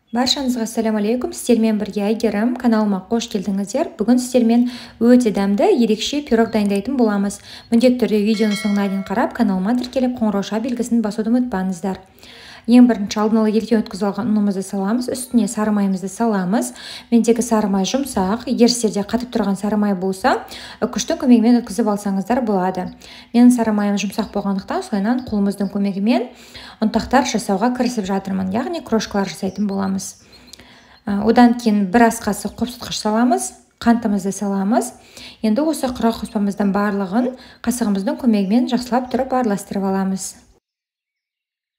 Баршаңызға ассалаумағалейкум. Сіздермен бірге Әйгерім, каналыма қош келдіңіздер. Бүгін сіздермен өте дәмді, ерекше пирог дайындайтын боламыз. Міндетті түрде видеоның соңына дейін қарап, каналыма тіркеліп, қоңырауша белгісін басуды ұмытпаңыздар. Ең бірінші алдын ала елден өткізіп алған ұнымызды саламыз, үстіне сары майымызды саламыз. Мендегі сары май жұмсақ, егер сіздерде қатып тұрған сары май болса, үккіштің көмегімен өткізіп алсаңыздар болады. Менің сары майым жұмсақ болғандықтан, солайынан қолымыздың көмегімен ұнтақтар жасауға кірісіп жатырмын, яғни крошкалар жасайтын боламыз. Одан кейін бір ас қасық қопсытқыш саламыз, қантымызды саламыз. Енді осы құрақ қоспамыздың барлығын қасығымыздың көмегімен жақсылап тұрып араластырып аламыз.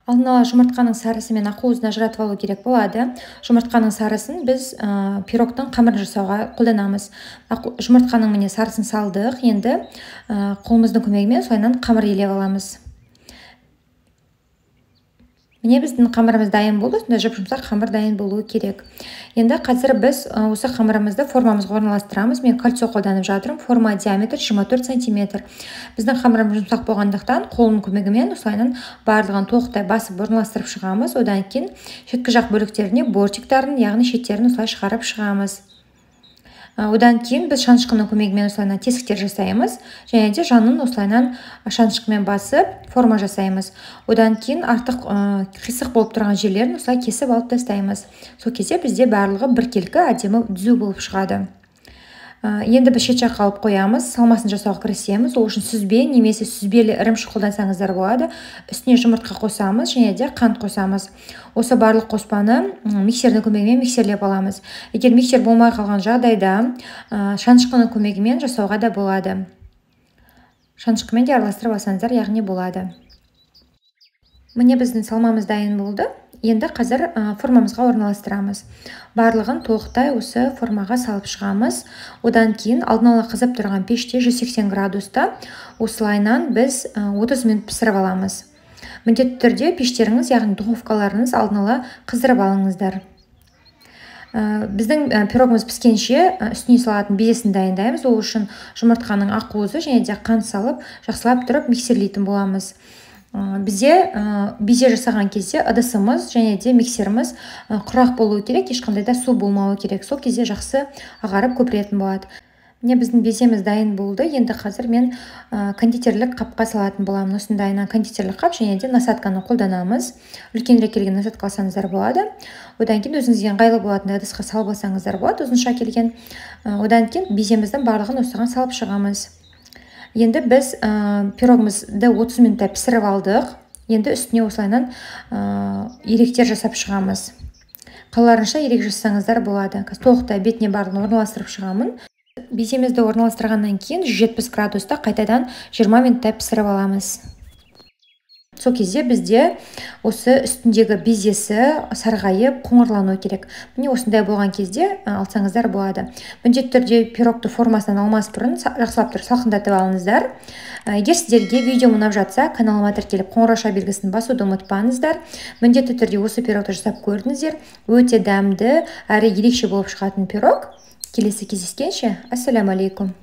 Алдын ала жұмыртқаның сарысы мен ақуызын ажыратып алу керек болады. Жұмыртқаның сарысын біз пирогтың қамырын жасауға қолданамыз. Жұмыртқаның міне сарысын салдық. Енді қолымыздың көмегімен солайынан қамыр илеп аламыз. Міне біздің қамырымыз дайын болды, сонда жұп-жұмсақ қамыр дайын болуы керек. Енді қазір біз осы қамырымызды формамызға орналастырамыз. Мен кольцо қолданып жатырмын. Форма диаметр 24 см. Біздің қамырымыз жұмсақ болғандықтан қолымның көмегімен осылайынан барлығын толықтай басып орналастырып шығамыз. Одан кейін шеткі жақ бөліктеріне бортиктарын, яғни шеттерін осылай шығарып шығамыз. Одан кейін біз шанышқының көмегімен осылайынан тесіктер жасаймыз, және де жанын осылайынан шанышқымен басып форма жасаймыз. Одан кейін артық қисық болып тұрған жерлерін осылай кесіп алып тастаймыз. Сол кезде бізде барлығы біркелкі әдемі түзу болып шығады. Енді біз шет жаққа алып қоямыз, салмасын жасауға кірісеміз. Ол үшін сүзбе немесе сүзбелі ірімшік қолдансаңыздар болады. Үстіне жұмыртқа қосамыз, және де қант қосамыз. Осы барлық қоспаны миксердің көмегімен миксерлеп аламыз. Егер миксер болмай қалған жағдайда шанышқының көмегімен жасауға да болады. Шанышқымен де араластырып алсаңыздар, яғни болады. Міне біздің салмамыз дайын болды. Енді қазір формамызға орналастырамыз. Барлығын толықтай осы формаға салып шығамыз. Одан кейін алдын ала қызып тұрған пеште 180 градуста осылайынан біз 30 минут пісіріп аламыз. Міндетті түрде пештеріңіз, яғни духовкаларыңыз алдын ала қыздырып алыңыздар. Біздің пирогымыз піскенше үстіне салатын безесін дайындаймыз. Ол үшін жұмыртқаның ақуызы және де қант салып жақсылап тұрып миксерлейтін боламыз. Бізде безе жасаған кезде ыдысымыз және де миксеріміз құрақ болуы керек, ешқандай да су болмауы керек. Сол кезде жақсы ағарып көпіретін болады. Міне біздің беземіз дайын болды. Енді қазір мен кондитерлік қапқа салатын боламын. Осындайынан кондитерлік қап және де насатканы қолданамыз. Үлкенірек келген насатқа алсаңыздар болады. Одан кейін өзіңізге ыңғайлы болатын ыдысқа салып алсаңыздар болады, ұзынша келген. Одан кейін беземіздің барлығын осыған салып шығамыз. Енді біз пирогымызды 30 минутта пісіріп алдық. Енді үстіне осылайынан иректер жасап шығамыз. Қалаларынша ирек жасаңыздар болады. Толықтай бетіне барлығын орналастырып шығамын. Беземізді орналастырғаннан кейін 170 градуста қайтадан 20 минутта пісіріп аламыз. Сол кезде бізде осы үстіндегі безесі сарғайып, қоңырлану керек. Міне осындай болған кезде алсаңыздар болады. Міндетті түрде пирогты формасынан алмас бұрын жақсылап тұрып салқындатып алыңыздар. Егер сіздерге видео ұнап жатса, каналыма тіркеліп қоңырауша белгісін басуды ұмытпаңыздар. Міндетті түрде осы пирогты жасап көрдіңіздер. Өте дәмді әрі ерекше болып шығатын пирог. Келесі кездескенше, ассалаумағалейкум.